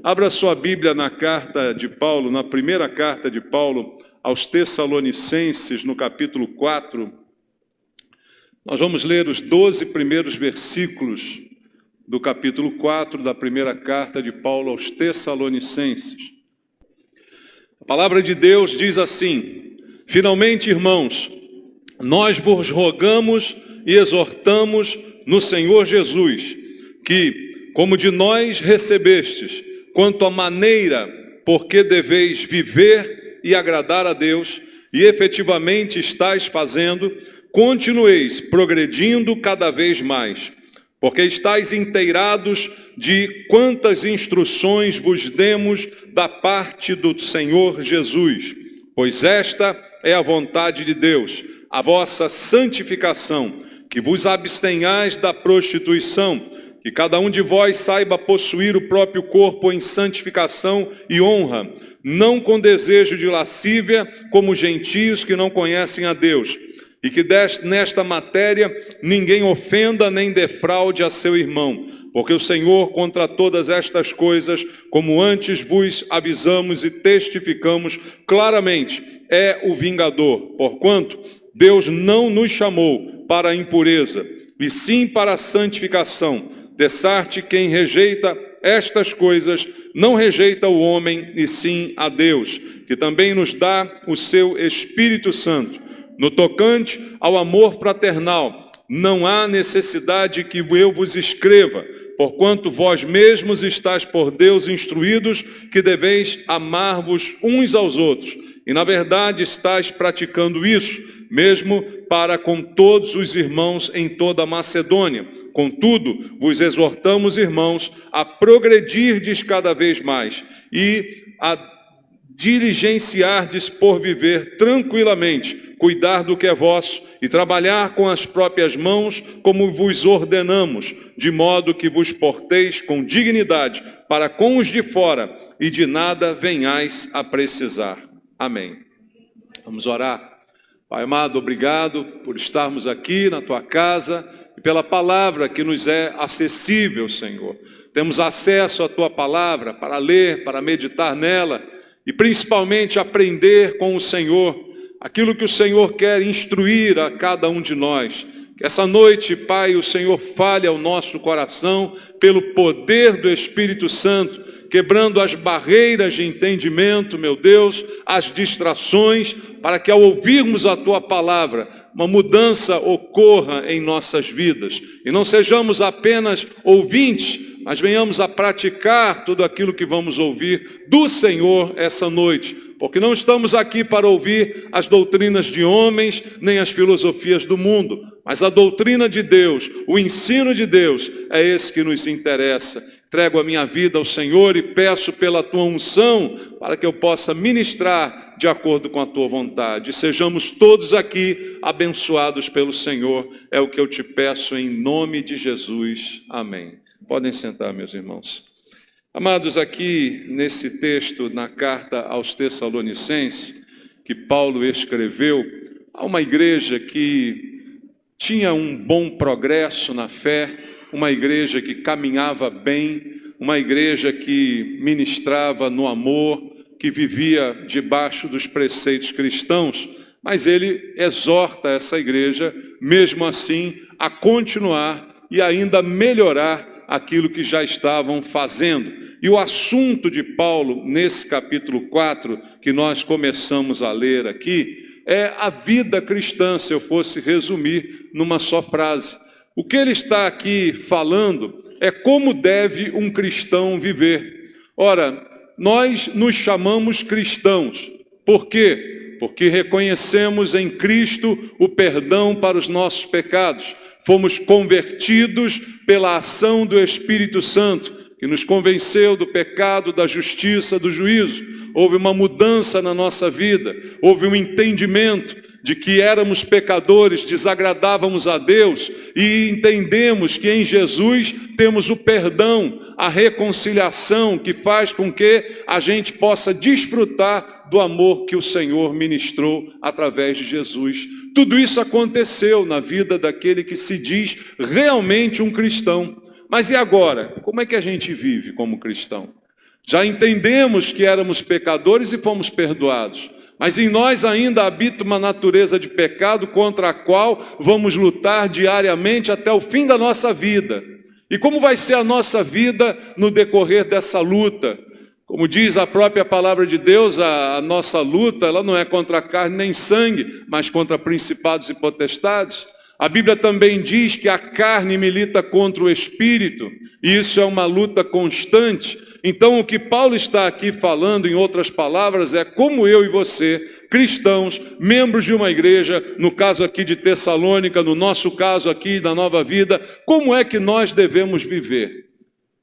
Abra sua Bíblia na carta de Paulo, na primeira carta de Paulo aos Tessalonicenses, no capítulo 4. Nós vamos ler os 12 primeiros versículos do capítulo 4 da primeira carta de Paulo aos Tessalonicenses. A palavra de Deus diz assim: finalmente, irmãos, nós vos rogamos e exortamos no Senhor Jesus, que, como de nós recebestes, quanto à maneira por que deveis viver e agradar a Deus, e efetivamente estáis fazendo, continueis progredindo cada vez mais, porque estáis inteirados de quantas instruções vos demos da parte do Senhor Jesus, pois esta é a vontade de Deus, a vossa santificação, que vos abstenhais da prostituição, que cada um de vós saiba possuir o próprio corpo em santificação e honra, não com desejo de lascívia, como gentios que não conhecem a Deus, e que nesta matéria ninguém ofenda nem defraude a seu irmão, porque o Senhor, contra todas estas coisas, como antes vos avisamos e testificamos claramente, é o vingador, porquanto Deus não nos chamou para a impureza, e sim para a santificação. Dessarte quem rejeita estas coisas, não rejeita o homem, e sim a Deus, que também nos dá o seu Espírito Santo. No tocante ao amor fraternal, não há necessidade que eu vos escreva, porquanto vós mesmos estáis por Deus instruídos que deveis amar-vos uns aos outros. E na verdade estáis praticando isso, mesmo para com todos os irmãos em toda a Macedônia. Contudo, vos exortamos, irmãos, a progredirdes cada vez mais e a diligenciardes por viver tranquilamente, cuidar do que é vosso e trabalhar com as próprias mãos, como vos ordenamos, de modo que vos porteis com dignidade para com os de fora e de nada venhais a precisar. Amém. Vamos orar. Pai amado, obrigado por estarmos aqui na Tua casa e pela palavra que nos é acessível, Senhor. Temos acesso à Tua palavra para ler, para meditar nela e principalmente aprender com o Senhor aquilo que o Senhor quer instruir a cada um de nós. Que essa noite, Pai, o Senhor fale ao nosso coração pelo poder do Espírito Santo, quebrando as barreiras de entendimento, meu Deus, as distrações, para que ao ouvirmos a Tua palavra, uma mudança ocorra em nossas vidas. E não sejamos apenas ouvintes, mas venhamos a praticar tudo aquilo que vamos ouvir do Senhor essa noite. Porque não estamos aqui para ouvir as doutrinas de homens, nem as filosofias do mundo, mas a doutrina de Deus, o ensino de Deus, é esse que nos interessa. Entrego a minha vida ao Senhor e peço pela Tua unção para que eu possa ministrar de acordo com a Tua vontade. Sejamos todos aqui abençoados pelo Senhor, é o que eu te peço em nome de Jesus. Amém. Podem sentar, meus irmãos. Amados, aqui nesse texto, na carta aos Tessalonicenses, que Paulo escreveu, há uma igreja que tinha um bom progresso na fé, uma igreja que caminhava bem, uma igreja que ministrava no amor, que vivia debaixo dos preceitos cristãos, mas ele exorta essa igreja, mesmo assim, a continuar e ainda melhorar aquilo que já estavam fazendo. E o assunto de Paulo, nesse capítulo 4, que nós começamos a ler aqui, é a vida cristã, se eu fosse resumir numa só frase. O que ele está aqui falando é como deve um cristão viver. Ora, nós nos chamamos cristãos. Por quê? Porque reconhecemos em Cristo o perdão para os nossos pecados. Fomos convertidos pela ação do Espírito Santo, que nos convenceu do pecado, da justiça, do juízo. Houve uma mudança na nossa vida, houve um entendimento de que éramos pecadores, desagradávamos a Deus e entendemos que em Jesus temos o perdão, a reconciliação que faz com que a gente possa desfrutar do amor que o Senhor ministrou através de Jesus. Tudo isso aconteceu na vida daquele que se diz realmente um cristão. Mas e agora? Como é que a gente vive como cristão? Já entendemos que éramos pecadores e fomos perdoados. Mas em nós ainda habita uma natureza de pecado contra a qual vamos lutar diariamente até o fim da nossa vida. E como vai ser a nossa vida no decorrer dessa luta? Como diz a própria palavra de Deus, a nossa luta ela não é contra carne nem sangue, mas contra principados e potestades. A Bíblia também diz que a carne milita contra o espírito, e isso é uma luta constante. Então, o que Paulo está aqui falando, em outras palavras, é como eu e você, cristãos, membros de uma igreja, no caso aqui de Tessalônica, no nosso caso aqui da Nova Vida, como é que nós devemos viver?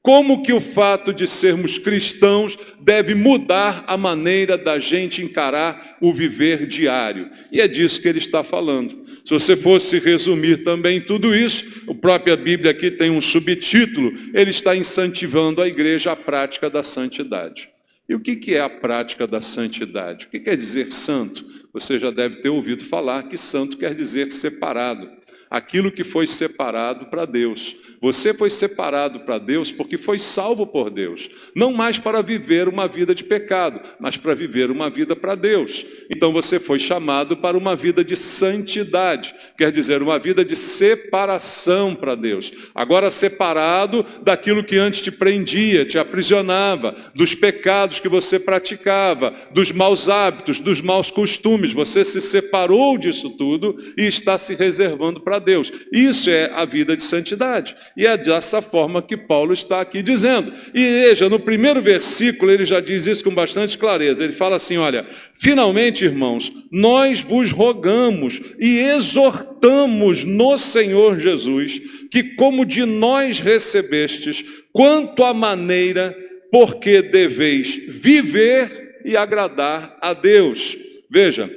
Como que o fato de sermos cristãos deve mudar a maneira da gente encarar o viver diário? E é disso que ele está falando. Se você fosse resumir também tudo isso, a própria Bíblia aqui tem um subtítulo, ele está incentivando a igreja à prática da santidade. E o que é a prática da santidade? O que quer dizer santo? Você já deve ter ouvido falar que santo quer dizer separado. Aquilo que foi separado para Deus. Você foi separado para Deus porque foi salvo por Deus. Não mais para viver uma vida de pecado, mas para viver uma vida para Deus. Então você foi chamado para uma vida de santidade. Quer dizer, uma vida de separação para Deus. Agora separado daquilo que antes te prendia, te aprisionava, dos pecados que você praticava, dos maus hábitos, dos maus costumes. Você se separou disso tudo e está se reservando para Deus. Isso é a vida de santidade. E é dessa forma que Paulo está aqui dizendo. E veja, no primeiro versículo ele já diz isso com bastante clareza. Ele fala assim, olha, finalmente, irmãos, nós vos rogamos e exortamos no Senhor Jesus, que como de nós recebestes, quanto à maneira porque deveis viver e agradar a Deus. Veja,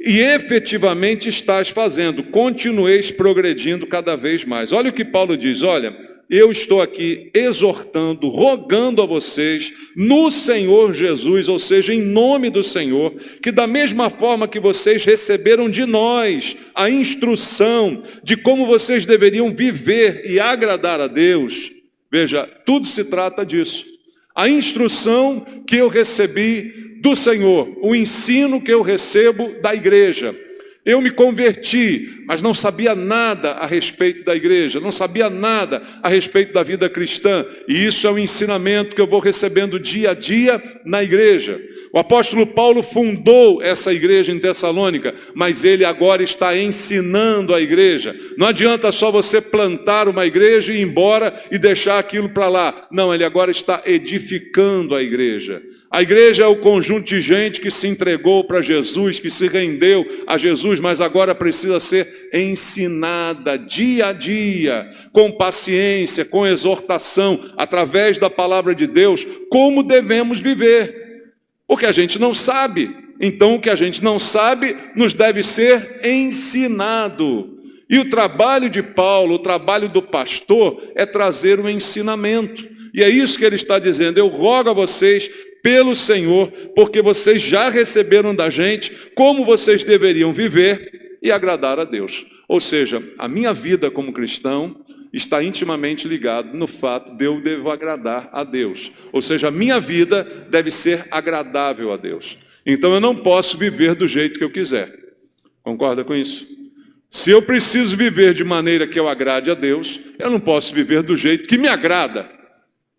e efetivamente estás fazendo, continueis progredindo cada vez mais. Olha o que Paulo diz, olha, eu estou aqui exortando, rogando a vocês, no Senhor Jesus, ou seja, em nome do Senhor, que da mesma forma que vocês receberam de nós a instrução de como vocês deveriam viver e agradar a Deus, veja, tudo se trata disso. A instrução que eu recebi do Senhor, o ensino que eu recebo da igreja. Eu me converti, mas não sabia nada a respeito da igreja, não sabia nada a respeito da vida cristã. E isso é um ensinamento que eu vou recebendo dia a dia na igreja. O apóstolo Paulo fundou essa igreja em Tessalônica, mas ele agora está ensinando a igreja. Não adianta só você plantar uma igreja e ir embora e deixar aquilo para lá. Não, ele agora está edificando a igreja. A igreja é o conjunto de gente que se entregou para Jesus, que se rendeu a Jesus, mas agora precisa ser ensinada dia a dia, com paciência, com exortação, através da palavra de Deus, como devemos viver. Porque a gente não sabe. Então o que a gente não sabe nos deve ser ensinado. E o trabalho de Paulo, o trabalho do pastor, é trazer o ensinamento. E é isso que ele está dizendo, eu rogo a vocês, pelo Senhor, porque vocês já receberam da gente como vocês deveriam viver e agradar a Deus. Ou seja, a minha vida como cristão está intimamente ligada no fato de eu devo agradar a Deus. Ou seja, a minha vida deve ser agradável a Deus. Então eu não posso viver do jeito que eu quiser. Concorda com isso? Se eu preciso viver de maneira que eu agrade a Deus, eu não posso viver do jeito que me agrada,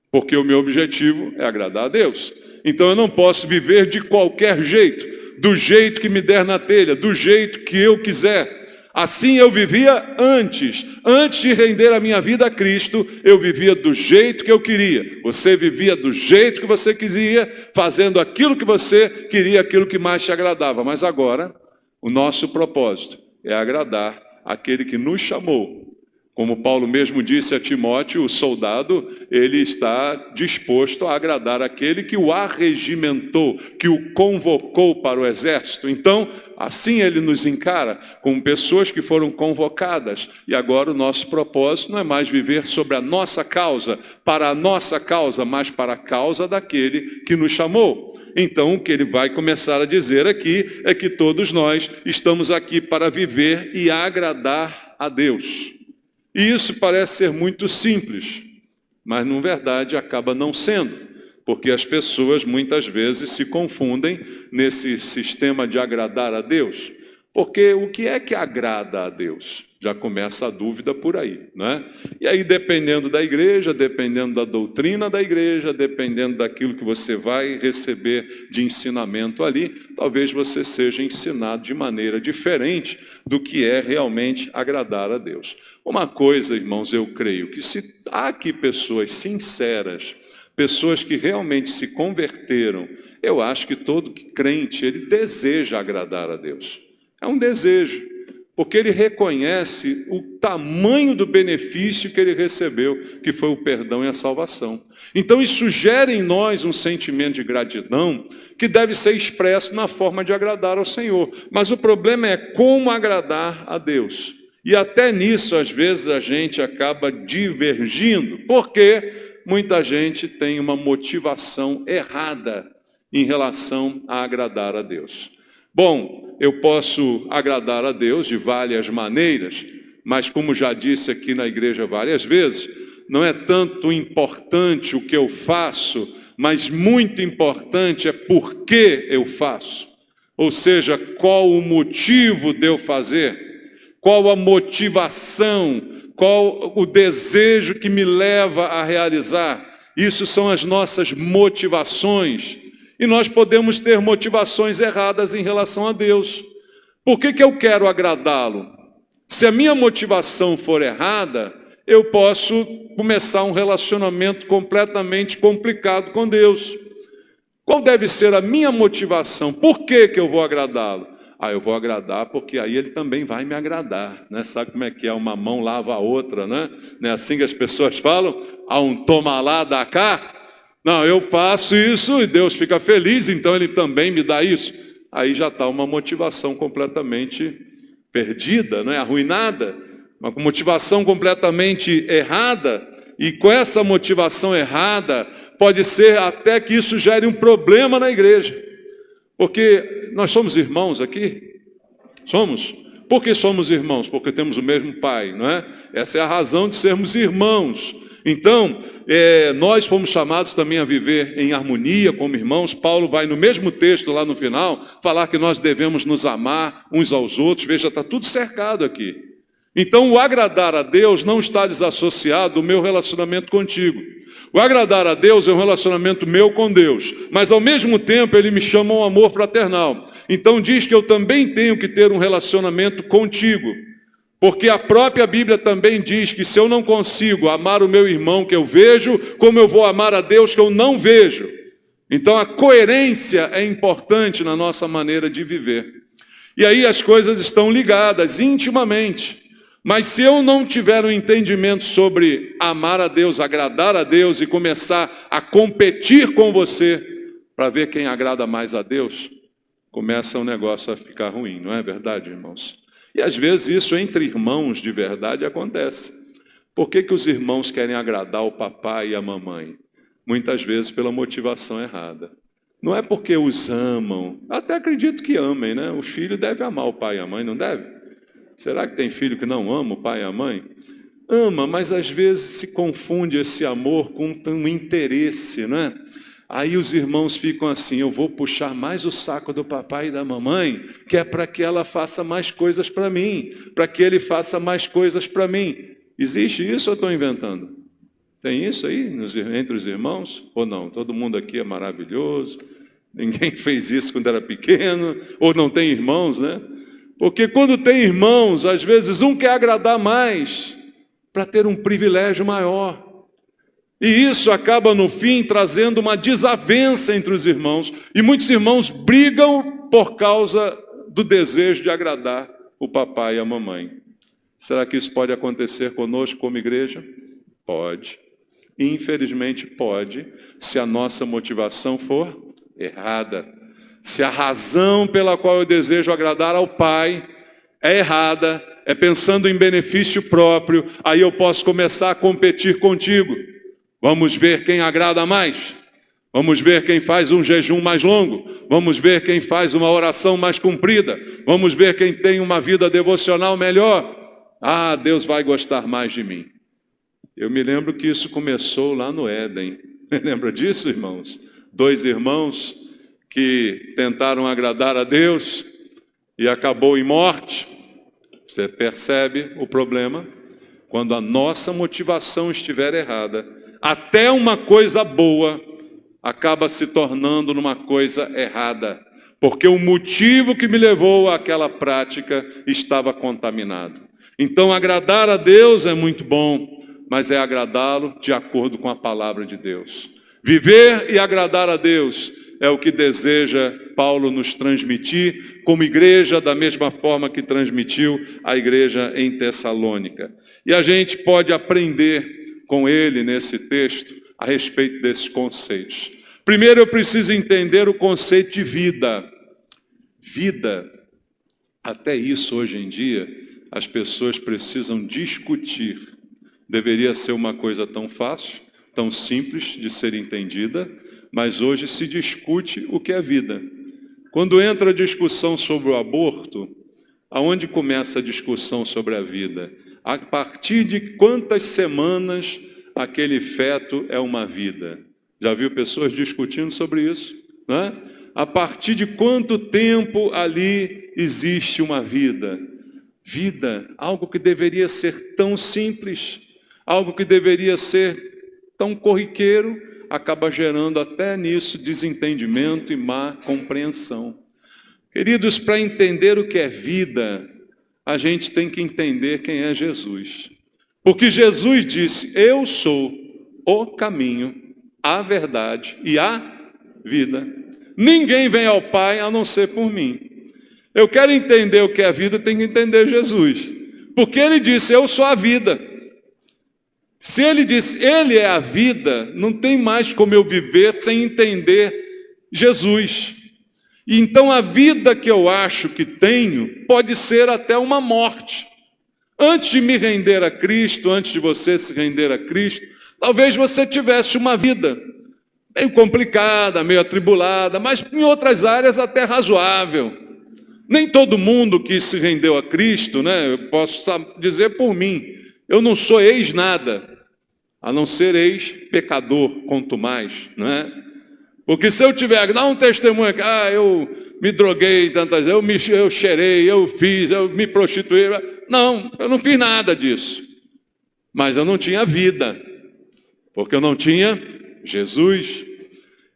porque o meu objetivo é agradar a Deus. Então eu não posso viver de qualquer jeito, do jeito que me der na telha, do jeito que eu quiser. Assim eu vivia antes de render a minha vida a Cristo, eu vivia do jeito que eu queria. Você vivia do jeito que você queria, fazendo aquilo que você queria, aquilo que mais te agradava. Mas agora, o nosso propósito é agradar aquele que nos chamou. Como Paulo mesmo disse a Timóteo, o soldado, ele está disposto a agradar aquele que o arregimentou, que o convocou para o exército. Então, assim ele nos encara como pessoas que foram convocadas. E agora o nosso propósito não é mais viver sobre a nossa causa, para a nossa causa, mas para a causa daquele que nos chamou. Então, o que ele vai começar a dizer aqui é que todos nós estamos aqui para viver e agradar a Deus. E isso parece ser muito simples, mas, na verdade, acaba não sendo. porque as pessoas muitas vezes se confundem nesse sistema de agradar a Deus. Porque o que é que agrada a Deus? Já começa a dúvida por aí, né? E aí, dependendo da igreja, dependendo da doutrina da igreja, dependendo daquilo que você vai receber de ensinamento ali, talvez você seja ensinado de maneira diferente do que é realmente agradar a Deus. Uma coisa, irmãos, eu creio que se há aqui pessoas sinceras, pessoas que realmente se converteram, eu acho que todo crente, ele deseja agradar a Deus. É um desejo, porque ele reconhece o tamanho do benefício que ele recebeu, que foi o perdão e a salvação. Então isso gera em nós um sentimento de gratidão que deve ser expresso na forma de agradar ao Senhor. Mas o problema é como agradar a Deus. E até nisso, às vezes, a gente acaba divergindo, porque muita gente tem uma motivação errada em relação a agradar a Deus. Bom, eu posso agradar a Deus de várias maneiras, mas como já disse aqui na igreja várias vezes, não é tanto importante o que eu faço, mas muito importante é por que eu faço. Ou seja, qual o motivo de eu fazer, qual a motivação, qual o desejo que me leva a realizar. Isso são as nossas motivações. E nós podemos ter motivações erradas em relação a Deus. Por que eu quero agradá-lo? Se a minha motivação for errada, eu posso começar um relacionamento completamente complicado com Deus. Qual deve ser a minha motivação? Por que eu vou agradá-lo? Eu vou agradar porque aí ele também vai me agradar, né? Sabe como é que é? Uma mão lava a outra, né? Não é assim que as pessoas falam? Há um toma lá, dá cá. Não, eu faço isso e Deus fica feliz, então Ele também me dá isso. Aí já está uma motivação completamente perdida, né? Arruinada, uma motivação completamente errada, e com essa motivação errada, pode ser até que isso gere um problema na igreja. Porque nós somos irmãos aqui? Somos? Por que somos irmãos? Porque temos o mesmo Pai, não é? Essa é a razão de sermos irmãos. Então, nós fomos chamados também a viver em harmonia como irmãos. Paulo vai no mesmo texto lá no final, falar que nós devemos nos amar uns aos outros. Veja, está tudo cercado aqui. Então, o agradar a Deus não está desassociado do meu relacionamento contigo. O agradar a Deus é um relacionamento meu com Deus, mas ao mesmo tempo Ele me chama a um amor fraternal. Então diz que eu também tenho que ter um relacionamento contigo. Porque a própria Bíblia também diz que se eu não consigo amar o meu irmão que eu vejo, como eu vou amar a Deus que eu não vejo? Então a coerência é importante na nossa maneira de viver. E aí as coisas estão ligadas intimamente. Mas se eu não tiver um entendimento sobre amar a Deus, agradar a Deus e começar a competir com você para ver quem agrada mais a Deus, começa o negócio a ficar ruim, não é verdade, irmãos? E às vezes isso entre irmãos de verdade acontece. Por que os irmãos querem agradar o papai e a mamãe? Muitas vezes pela motivação errada. Não é porque os amam, até acredito que amem, né? O filho deve amar o pai e a mãe, não deve? Será que tem filho que não ama o pai e a mãe? Ama, mas às vezes se confunde esse amor com um interesse, não é? Aí os irmãos ficam assim, eu vou puxar mais o saco do papai e da mamãe, que é para que ela faça mais coisas para mim, para que ele faça mais coisas para mim. Existe isso ou estou inventando? Tem isso aí entre os irmãos? Ou não? Todo mundo aqui é maravilhoso, ninguém fez isso quando era pequeno, ou não tem irmãos, né? Porque quando tem irmãos, às vezes um quer agradar mais, para ter um privilégio maior. E isso acaba, no fim, trazendo uma desavença entre os irmãos. E muitos irmãos brigam por causa do desejo de agradar o papai e a mamãe. Será que isso pode acontecer conosco como igreja? Pode. Infelizmente pode, se a nossa motivação for errada. Se a razão pela qual eu desejo agradar ao Pai é errada, é pensando em benefício próprio, aí eu posso começar a competir contigo. Vamos ver quem agrada mais. Vamos ver quem faz um jejum mais longo. Vamos ver quem faz uma oração mais comprida. Vamos ver quem tem uma vida devocional melhor. Deus vai gostar mais de mim. Eu me lembro que isso começou lá no Éden. Lembra disso, irmãos? 2 irmãos que tentaram agradar a Deus e acabou em morte. Você percebe o problema? Quando a nossa motivação estiver errada, até uma coisa boa acaba se tornando numa coisa errada, porque o motivo que me levou àquela prática estava contaminado. Então, agradar a Deus é muito bom, mas é agradá-lo de acordo com a palavra de Deus. Viver e agradar a Deus é o que deseja Paulo nos transmitir como igreja, da mesma forma que transmitiu a igreja em Tessalônica. E a gente pode aprender com ele nesse texto a respeito desses conceitos. Primeiro, eu preciso entender o conceito de vida. Vida, até isso hoje em dia, as pessoas precisam discutir. Deveria ser uma coisa tão fácil, tão simples de ser entendida, mas hoje se discute o que é vida. Quando entra a discussão sobre o aborto, aonde começa a discussão sobre a vida? A partir de quantas semanas aquele feto é uma vida? Já viu pessoas discutindo sobre isso, né? A partir de quanto tempo ali existe uma vida? Vida, algo que deveria ser tão simples, algo que deveria ser tão corriqueiro, acaba gerando até nisso desentendimento e má compreensão. Queridos, para entender o que é vida, a gente tem que entender quem é Jesus. Porque Jesus disse: eu sou o caminho, a verdade e a vida. Ninguém vem ao Pai a não ser por mim. Eu quero entender o que é vida, tenho que entender Jesus. Porque ele disse: eu sou a vida. Se ele disse, ele é a vida, não tem mais como eu viver sem entender Jesus. Então a vida que eu acho que tenho pode ser até uma morte. Antes de me render a Cristo, antes de você se render a Cristo, talvez você tivesse uma vida meio complicada, meio atribulada, mas em outras áreas até razoável. Nem todo mundo que se rendeu a Cristo, né? Eu posso dizer por mim, eu não sou ex-nada, a não ser ex-pecador, quanto mais, não é? Porque se eu tiver que dar um testemunho, eu me droguei tantas vezes, eu cheirei, eu fiz, eu me prostituí. Não, eu não fiz nada disso. Mas eu não tinha vida, porque eu não tinha Jesus.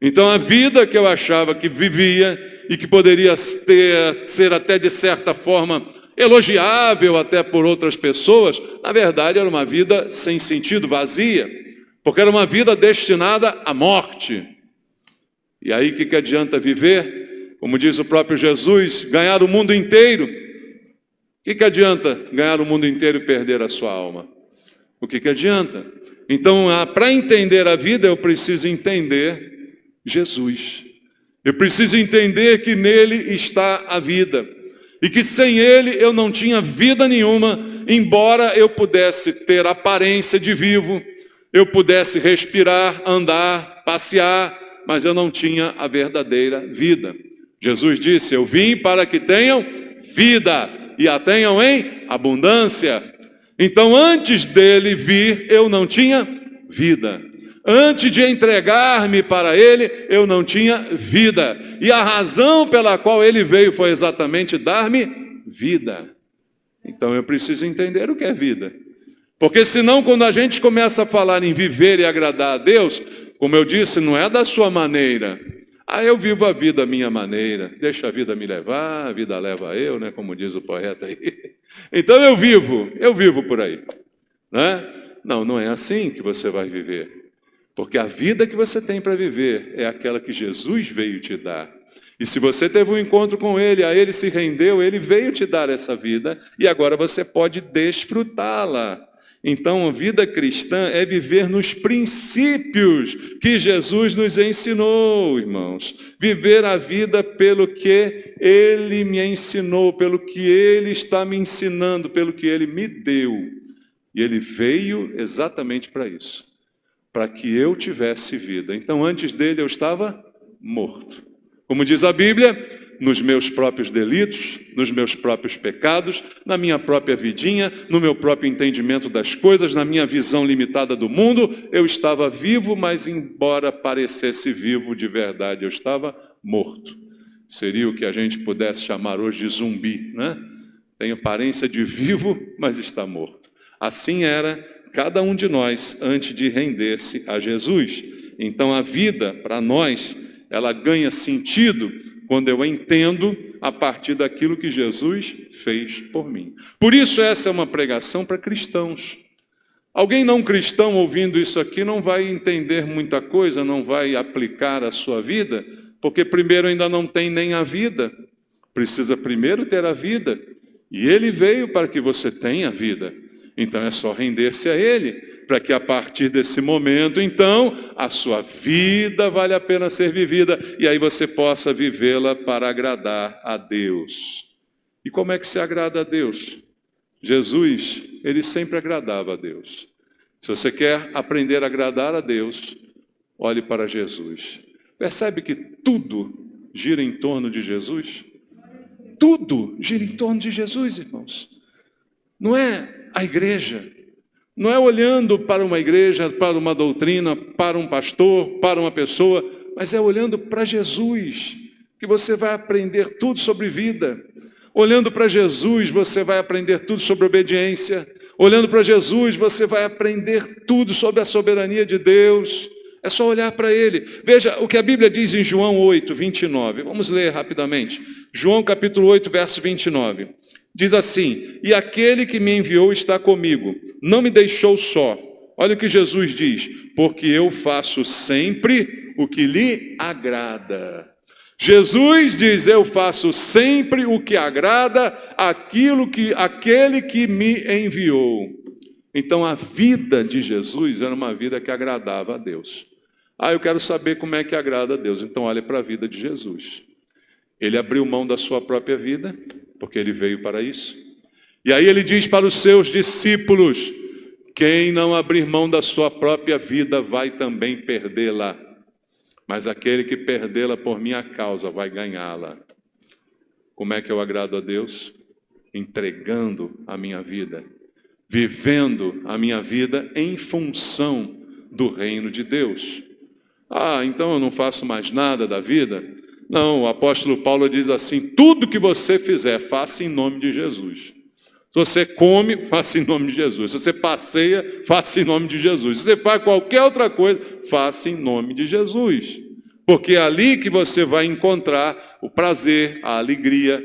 Então a vida que eu achava que vivia e que poderia ser até de certa forma elogiável até por outras pessoas, na verdade era uma vida sem sentido, vazia, porque era uma vida destinada à morte. E aí o que adianta viver? Como diz o próprio Jesus, ganhar o mundo inteiro. O que adianta ganhar o mundo inteiro e perder a sua alma? O que adianta? Então, para entender a vida, eu preciso entender Jesus. Eu preciso entender que nele está a vida. E que sem ele eu não tinha vida nenhuma, embora eu pudesse ter aparência de vivo, eu pudesse respirar, andar, passear, mas eu não tinha a verdadeira vida. Jesus disse: eu vim para que tenham vida e a tenham em abundância. Então, antes dele vir, eu não tinha vida. Antes de entregar-me para ele, eu não tinha vida. E a razão pela qual ele veio foi exatamente dar-me vida. Então eu preciso entender o que é vida. Porque senão, quando a gente começa a falar em viver e agradar a Deus, como eu disse, não é da sua maneira. Eu vivo a vida à minha maneira. Deixa a vida me levar, a vida leva eu, né? Como diz o poeta aí. Então eu vivo por aí. Né? Não é assim que você vai viver. Porque a vida que você tem para viver é aquela que Jesus veio te dar. E se você teve um encontro com ele, a ele se rendeu, ele veio te dar essa vida, e agora você pode desfrutá-la. Então, a vida cristã é viver nos princípios que Jesus nos ensinou, irmãos. Viver a vida pelo que ele me ensinou, pelo que ele está me ensinando, pelo que ele me deu. E ele veio exatamente para isso. Para que eu tivesse vida. Então, antes dele eu estava morto. Como diz a Bíblia, nos meus próprios delitos, nos meus próprios pecados, na minha própria vidinha, no meu próprio entendimento das coisas, na minha visão limitada do mundo. Eu estava vivo, mas embora parecesse vivo de verdade, eu estava morto. Seria o que a gente pudesse chamar hoje de zumbi, né? Tem aparência de vivo, mas está morto. Assim era cada um de nós antes de render-se a Jesus. Então a vida, para nós, ela ganha sentido quando eu entendo a partir daquilo que Jesus fez por mim. Por isso essa é uma pregação para cristãos. Alguém não cristão ouvindo isso aqui não vai entender muita coisa, não vai aplicar a sua vida, porque primeiro ainda não tem nem a vida. Precisa primeiro ter a vida. E Ele veio para que você tenha vida. Então é só render-se a Ele, para que a partir desse momento, então, a sua vida vale a pena ser vivida, e aí você possa vivê-la para agradar a Deus. E como é que se agrada a Deus? Jesus, Ele sempre agradava a Deus. Se você quer aprender a agradar a Deus, olhe para Jesus. Percebe que tudo gira em torno de Jesus? Tudo gira em torno de Jesus, irmãos. Não é a igreja, não é olhando para uma igreja, para uma doutrina, para um pastor, para uma pessoa, mas é olhando para Jesus, que você vai aprender tudo sobre vida. Olhando para Jesus, você vai aprender tudo sobre obediência. Olhando para Jesus, você vai aprender tudo sobre a soberania de Deus. É só olhar para Ele. Veja o que a Bíblia diz em João 8, 29. Vamos ler rapidamente. João capítulo 8, verso 29. Diz assim: e aquele que me enviou está comigo, não me deixou só. Olha o que Jesus diz: porque eu faço sempre o que lhe agrada. Jesus diz: eu faço sempre o que agrada aquele que me enviou. Então a vida de Jesus era uma vida que agradava a Deus. Eu quero saber como é que agrada a Deus. Então olhe para a vida de Jesus. Ele abriu mão da sua própria vida, porque Ele veio para isso. E aí Ele diz para os seus discípulos: quem não abrir mão da sua própria vida vai também perdê-la. Mas aquele que perdê-la por minha causa vai ganhá-la. Como é que eu agrado a Deus? Entregando a minha vida, vivendo a minha vida em função do reino de Deus. Então eu não faço mais nada da vida? Não, o apóstolo Paulo diz assim: tudo que você fizer, faça em nome de Jesus. Se você come, faça em nome de Jesus. Se você passeia, faça em nome de Jesus. Se você faz qualquer outra coisa, faça em nome de Jesus. Porque é ali que você vai encontrar o prazer, a alegria,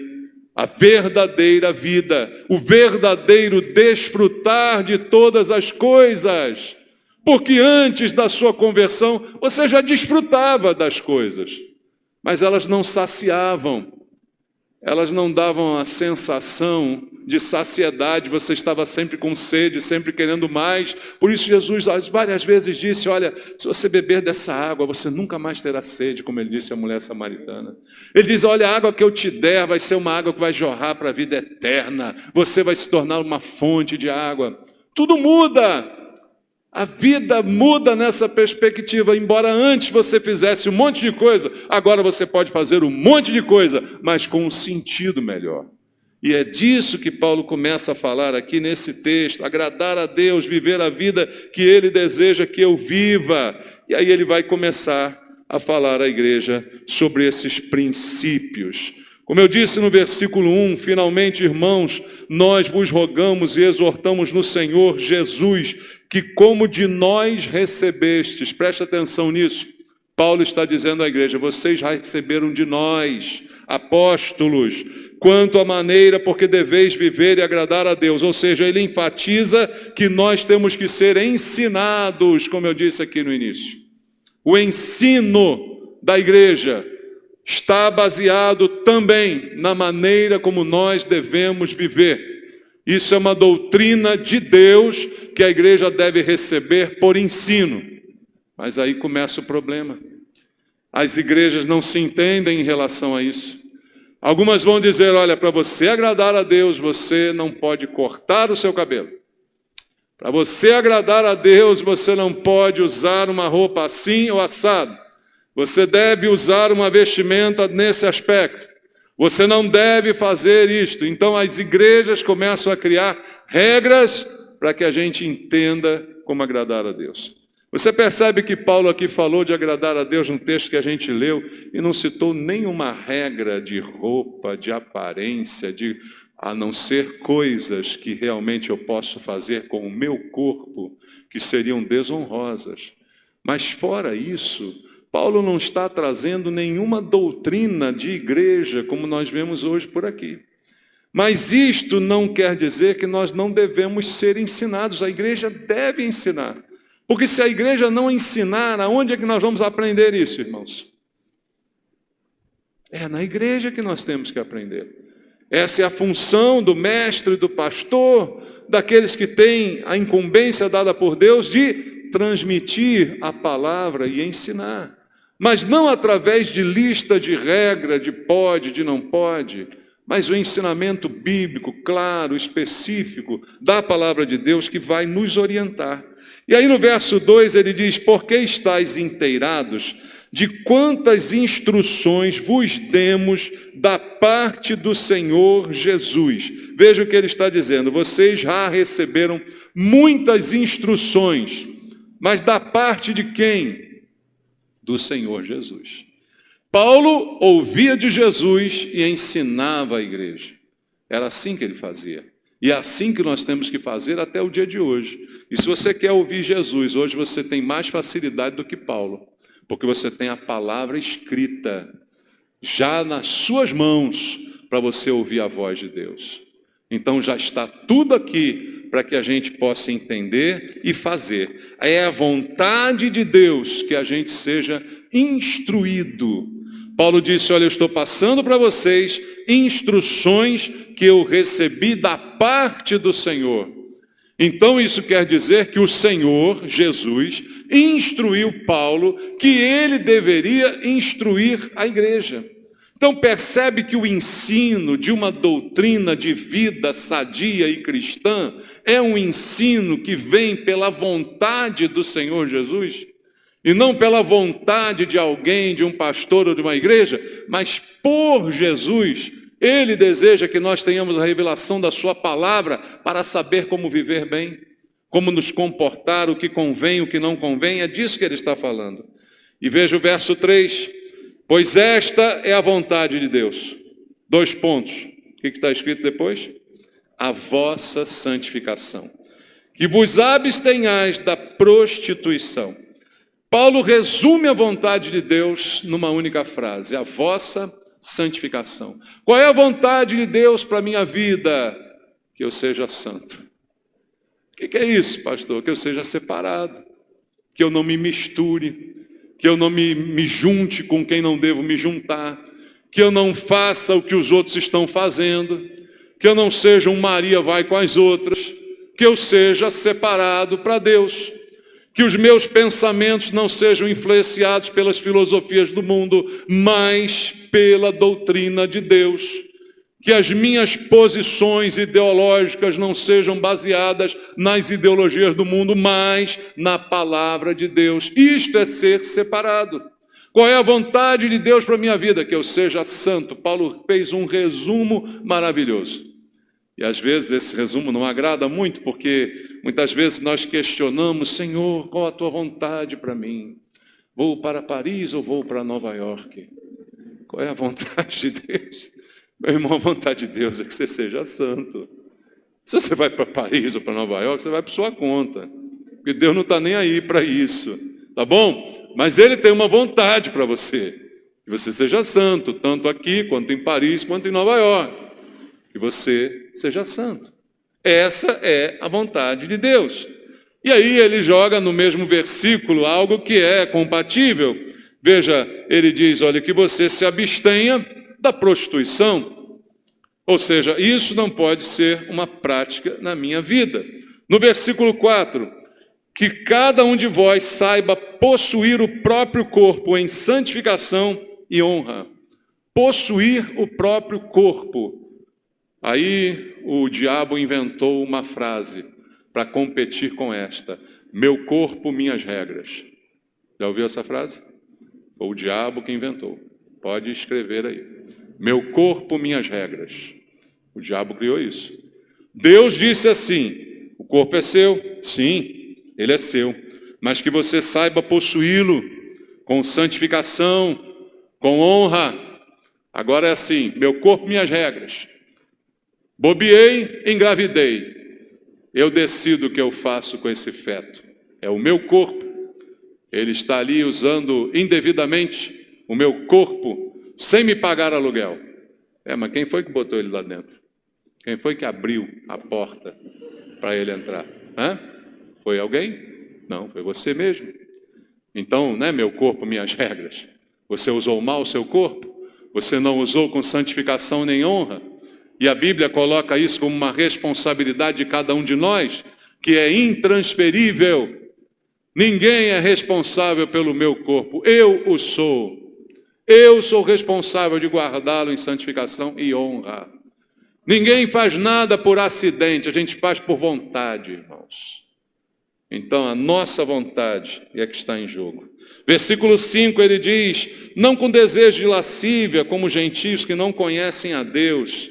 a verdadeira vida, o verdadeiro desfrutar de todas as coisas. Porque antes da sua conversão, você já desfrutava das coisas, mas elas não saciavam, elas não davam a sensação de saciedade, você estava sempre com sede, sempre querendo mais. Por isso Jesus várias vezes disse: olha, se você beber dessa água, você nunca mais terá sede, como Ele disse à mulher samaritana. Ele diz: olha, a água que eu te der vai ser uma água que vai jorrar para a vida eterna, você vai se tornar uma fonte de água. Tudo muda. A vida muda nessa perspectiva. Embora antes você fizesse um monte de coisa, agora você pode fazer um monte de coisa, mas com um sentido melhor. E é disso que Paulo começa a falar aqui nesse texto: agradar a Deus, viver a vida que Ele deseja que eu viva. E aí ele vai começar a falar à igreja sobre esses princípios. Como eu disse no versículo 1, finalmente, irmãos, nós vos rogamos e exortamos no Senhor Jesus, que como de nós recebestes, preste atenção nisso, Paulo está dizendo à igreja: vocês já receberam de nós, apóstolos, quanto à maneira porque deveis viver e agradar a Deus. Ou seja, ele enfatiza que nós temos que ser ensinados, como eu disse aqui no início. O ensino da igreja está baseado também na maneira como nós devemos viver. Isso é uma doutrina de Deus que a igreja deve receber por ensino. Mas aí começa o problema. As igrejas não se entendem em relação a isso. Algumas vão dizer: olha, para você agradar a Deus, você não pode cortar o seu cabelo. Para você agradar a Deus, você não pode usar uma roupa assim ou assado. Você deve usar uma vestimenta nesse aspecto. Você não deve fazer isto. Então as igrejas começam a criar regras para que a gente entenda como agradar a Deus. Você percebe que Paulo aqui falou de agradar a Deus no texto que a gente leu e não citou nenhuma regra de roupa, de aparência, a não ser coisas que realmente eu posso fazer com o meu corpo que seriam desonrosas. Mas fora isso, Paulo não está trazendo nenhuma doutrina de igreja como nós vemos hoje por aqui. Mas isto não quer dizer que nós não devemos ser ensinados. A igreja deve ensinar. Porque se a igreja não ensinar, aonde é que nós vamos aprender isso, irmãos? É na igreja que nós temos que aprender. Essa é a função do mestre, do pastor, daqueles que têm a incumbência dada por Deus de transmitir a palavra e ensinar. Mas não através de lista de regra, de pode, de não pode, mas o ensinamento bíblico, claro, específico, da palavra de Deus que vai nos orientar. E aí no verso 2 ele diz, porque estáis inteirados de quantas instruções vos demos da parte do Senhor Jesus. Veja o que ele está dizendo, vocês já receberam muitas instruções, mas da parte de quem? Do Senhor Jesus. Paulo ouvia de Jesus e ensinava a igreja. Era assim que ele fazia. E é assim que nós temos que fazer até o dia de hoje. E se você quer ouvir Jesus, hoje você tem mais facilidade do que Paulo, porque você tem a palavra escrita já nas suas mãos para você ouvir a voz de Deus. Então já está tudo aqui para que a gente possa entender e fazer. É a vontade de Deus que a gente seja instruído. Paulo disse, olha, eu estou passando para vocês instruções que eu recebi da parte do Senhor. Então isso quer dizer que o Senhor, Jesus, instruiu Paulo que ele deveria instruir a igreja. Então percebe que o ensino de uma doutrina de vida sadia e cristã é um ensino que vem pela vontade do Senhor Jesus? E não pela vontade de alguém, de um pastor ou de uma igreja, mas por Jesus. Ele deseja que nós tenhamos a revelação da sua palavra para saber como viver bem, como nos comportar, o que convém, o que não convém. É disso que ele está falando. E veja o verso 3. Pois esta é a vontade de Deus. 2 pontos. O que está escrito depois? A vossa santificação. Que vos abstenhais da prostituição. Paulo resume a vontade de Deus numa única frase, a vossa santificação. Qual é a vontade de Deus para a minha vida? Que eu seja santo. O que é isso, pastor? Que eu seja separado, que eu não me misture, que eu não me junte com quem não devo me juntar, que eu não faça o que os outros estão fazendo, que eu não seja um Maria vai com as outras, que eu seja separado para Deus. Que os meus pensamentos não sejam influenciados pelas filosofias do mundo, mas pela doutrina de Deus. Que as minhas posições ideológicas não sejam baseadas nas ideologias do mundo, mas na palavra de Deus. Isto é ser separado. Qual é a vontade de Deus para a minha vida? Que eu seja santo. Paulo fez um resumo maravilhoso. E às vezes esse resumo não agrada muito, porque muitas vezes nós questionamos, Senhor, qual a tua vontade para mim? Vou para Paris ou vou para Nova York? Qual é a vontade de Deus? Meu irmão, a vontade de Deus é que você seja santo. Se você vai para Paris ou para Nova York, você vai por sua conta. Porque Deus não está nem aí para isso. Tá bom? Mas Ele tem uma vontade para você. Que você seja santo, tanto aqui, quanto em Paris, quanto em Nova York. Que você seja santo. Essa é a vontade de Deus. E aí ele joga no mesmo versículo algo que é compatível. Veja, ele diz, olha, que você se abstenha da prostituição. Ou seja, isso não pode ser uma prática na minha vida. No versículo 4, que cada um de vós saiba possuir o próprio corpo em santificação e honra. Possuir o próprio corpo. Aí o diabo inventou uma frase para competir com esta: meu corpo, minhas regras. Já ouviu essa frase? Foi o diabo que inventou. Pode escrever aí. meu corpo, minhas regras. O diabo criou isso. Deus disse assim, o corpo é seu? Sim, ele é seu. Mas que você saiba possuí-lo com santificação, com honra. Agora é assim, meu corpo, minhas regras. Bobeei, engravidei. Eu decido o que eu faço com esse feto. É o meu corpo. Ele está ali usando indevidamente o meu corpo, sem me pagar aluguel. Mas quem foi que botou ele lá dentro? Quem foi que abriu a porta para ele entrar? Foi alguém? Não, foi você mesmo. Então, meu corpo, minhas regras. Você usou mal o seu corpo? Você não usou com santificação nem honra? E a Bíblia coloca isso como uma responsabilidade de cada um de nós, que é intransferível. Ninguém é responsável pelo meu corpo, eu o sou. Eu sou responsável de guardá-lo em santificação e honra. Ninguém faz nada por acidente, a gente faz por vontade, irmãos. Então a nossa vontade é que está em jogo. Versículo 5 ele diz, não com desejo de lascívia, como gentios que não conhecem a Deus.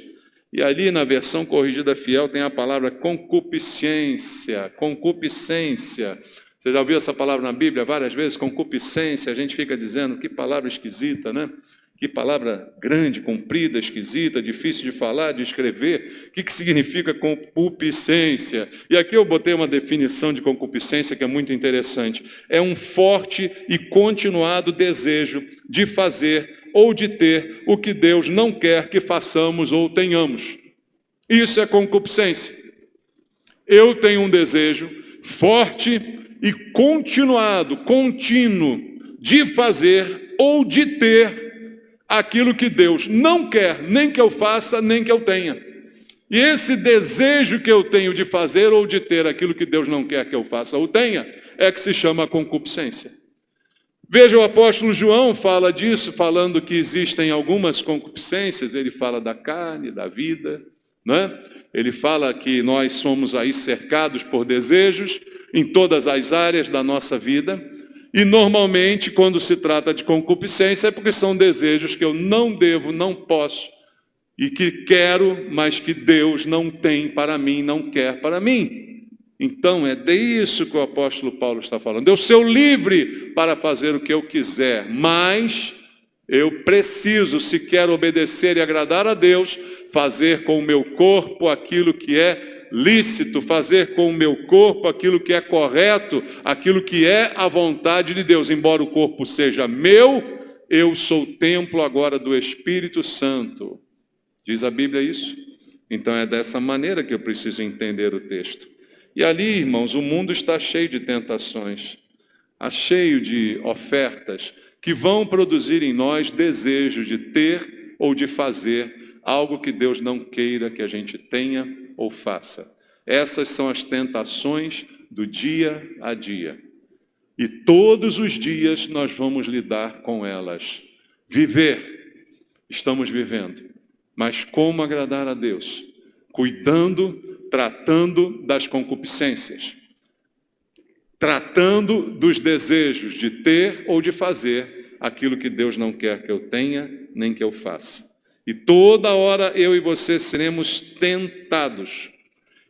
E ali na versão corrigida fiel tem a palavra concupiscência, concupiscência. Você já ouviu essa palavra na Bíblia várias vezes? Concupiscência, a gente fica dizendo, que palavra esquisita, né? Que palavra grande, comprida, esquisita, difícil de falar, de escrever. O que significa concupiscência? E aqui eu botei uma definição de concupiscência que é muito interessante. É um forte e continuado desejo de fazer ou de ter o que Deus não quer que façamos ou tenhamos. Isso é concupiscência. Eu tenho um desejo forte e continuado, contínuo, de fazer ou de ter aquilo que Deus não quer, nem que eu faça, nem que eu tenha. E esse desejo que eu tenho de fazer ou de ter aquilo que Deus não quer que eu faça ou tenha, é que se chama concupiscência. Veja, o apóstolo João fala disso, falando que existem algumas concupiscências, ele fala da carne, da vida, né? Ele fala que nós somos aí cercados por desejos em todas as áreas da nossa vida, e normalmente quando se trata de concupiscência é porque são desejos que eu não devo, não posso, e que quero, mas que Deus não tem para mim, não quer para mim. Então é disso que o apóstolo Paulo está falando. Eu sou livre para fazer o que eu quiser, mas eu preciso, se quero obedecer e agradar a Deus, fazer com o meu corpo aquilo que é lícito, fazer com o meu corpo aquilo que é correto, aquilo que é a vontade de Deus. Embora o corpo seja meu, eu sou o templo agora do Espírito Santo. Diz a Bíblia isso? Então é dessa maneira que eu preciso entender o texto. E ali, irmãos, o mundo está cheio de tentações, está cheio de ofertas que vão produzir em nós desejo de ter ou de fazer algo que Deus não queira que a gente tenha ou faça. Essas são as tentações do dia a dia. E todos os dias nós vamos lidar com elas. Viver, estamos vivendo. Mas como agradar a Deus? Cuidando, tratando das concupiscências. Tratando dos desejos de ter ou de fazer aquilo que Deus não quer que eu tenha, nem que eu faça. E toda hora eu e você seremos tentados.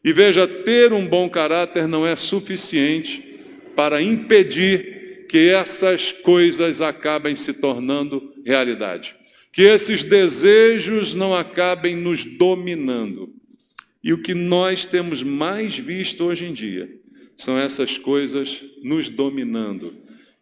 E veja, ter um bom caráter não é suficiente para impedir que essas coisas acabem se tornando realidade. Que esses desejos não acabem nos dominando. E o que nós temos mais visto hoje em dia são essas coisas nos dominando.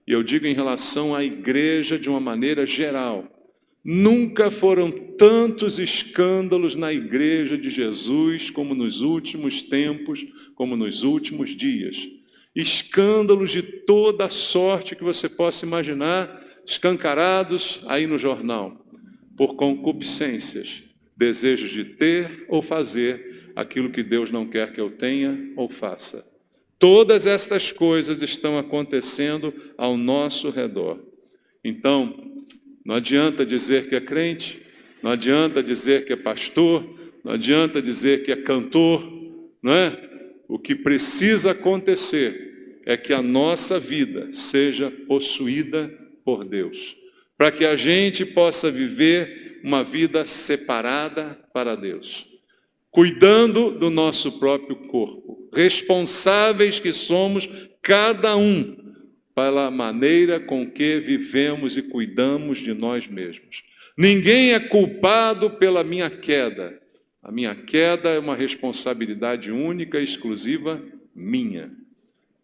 E eu digo em relação à igreja de uma maneira geral. Nunca foram tantos escândalos na igreja de Jesus como nos últimos tempos, como nos últimos dias. Escândalos de toda sorte que você possa imaginar, escancarados aí no jornal, por concupiscências, desejos de ter ou fazer aquilo que Deus não quer que eu tenha ou faça. Todas estas coisas estão acontecendo ao nosso redor. Então, não adianta dizer que é crente, não adianta dizer que é pastor, não adianta dizer que é cantor, não é? O que precisa acontecer é que a nossa vida seja possuída por Deus, para que a gente possa viver uma vida separada para Deus, cuidando do nosso próprio corpo, responsáveis que somos cada um pela maneira com que vivemos e cuidamos de nós mesmos. Ninguém é culpado pela minha queda. A minha queda é uma responsabilidade única e exclusiva minha.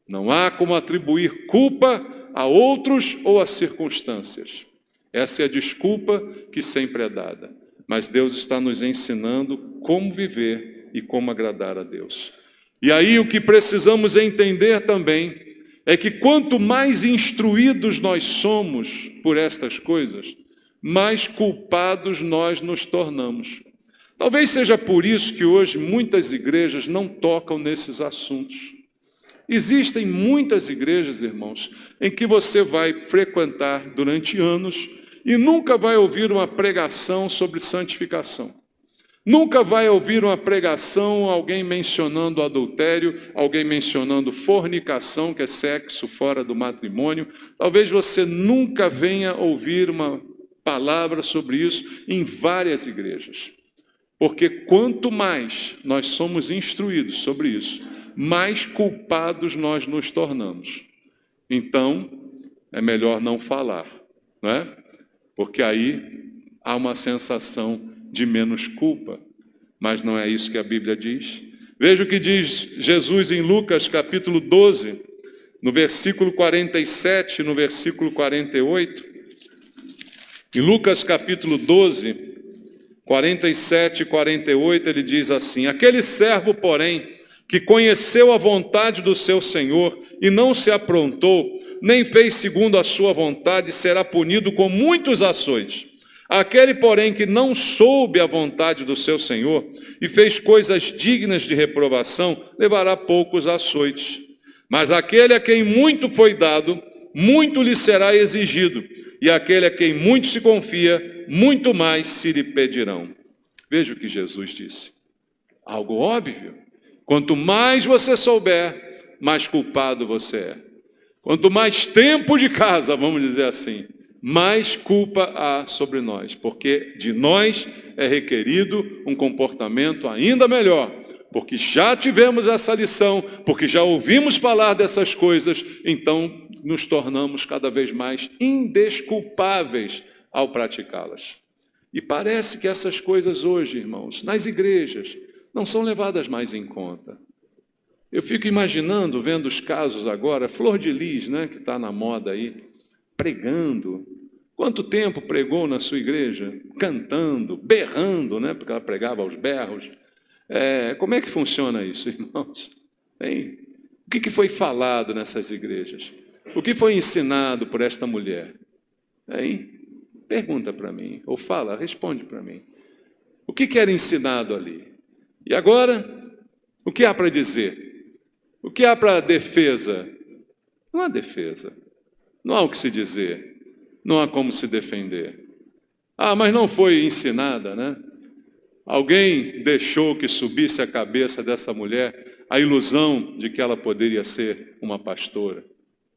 Não há como atribuir culpa a outros ou a circunstâncias. Essa é a desculpa que sempre é dada. Mas Deus está nos ensinando como viver e como agradar a Deus. E aí o que precisamos entender também é que quanto mais instruídos nós somos por estas coisas, mais culpados nós nos tornamos. Talvez seja por isso que hoje muitas igrejas não tocam nesses assuntos. Existem muitas igrejas, irmãos, em que você vai frequentar durante anos e nunca vai ouvir uma pregação sobre santificação. Nunca vai ouvir uma pregação, alguém mencionando adultério, alguém mencionando fornicação, que é sexo fora do matrimônio. Talvez você nunca venha ouvir uma palavra sobre isso em várias igrejas. Porque quanto mais nós somos instruídos sobre isso, mais culpados nós nos tornamos. Então, é melhor não falar, não é? Porque aí há uma sensação de menos culpa, mas não é isso que a Bíblia diz. Veja o que diz Jesus em Lucas capítulo 12, no versículo 47 e no versículo 48. Em Lucas capítulo 12, 47 e 48, ele diz assim: aquele servo, porém, que conheceu a vontade do seu Senhor e não se aprontou, nem fez segundo a sua vontade, será punido com muitos açoites. Aquele, porém, que não soube a vontade do seu Senhor e fez coisas dignas de reprovação, levará poucos açoites. Mas aquele a quem muito foi dado, muito lhe será exigido, e aquele a quem muito se confia, muito mais se lhe pedirão. Veja o que Jesus disse. Algo óbvio. Quanto mais você souber, mais culpado você é. Quanto mais tempo de casa, vamos dizer assim, mais culpa há sobre nós, porque de nós é requerido um comportamento ainda melhor, porque já tivemos essa lição, porque já ouvimos falar dessas coisas, então nos tornamos cada vez mais indesculpáveis ao praticá-las. E parece que essas coisas hoje, irmãos, nas igrejas, não são levadas mais em conta. Eu fico imaginando, vendo os casos agora, Flor de Lis, né, que está na moda aí, pregando. Quanto tempo pregou na sua igreja? Cantando, berrando, né, porque ela pregava aos berros. Como é que funciona isso, irmãos? Hein? O que foi falado nessas igrejas? O que foi ensinado por esta mulher? Hein? Pergunta para mim, ou fala, responde para mim. O que era ensinado ali? E agora, o que há para dizer? O que há para defesa? Não há defesa. Não há o que se dizer. Não há como se defender. Ah, mas não foi ensinada, né? Alguém deixou que subisse a cabeça dessa mulher a ilusão de que ela poderia ser uma pastora,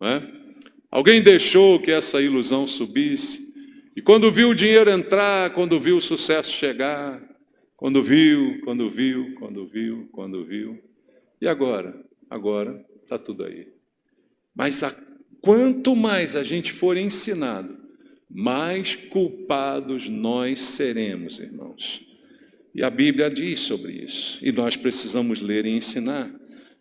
não é? Alguém deixou que essa ilusão subisse. E quando viu o dinheiro entrar, quando viu o sucesso chegar, quando viu, e agora? Agora está tudo aí. Mas quanto mais a gente for ensinado, mais culpados nós seremos, irmãos. E a Bíblia diz sobre isso, e nós precisamos ler e ensinar.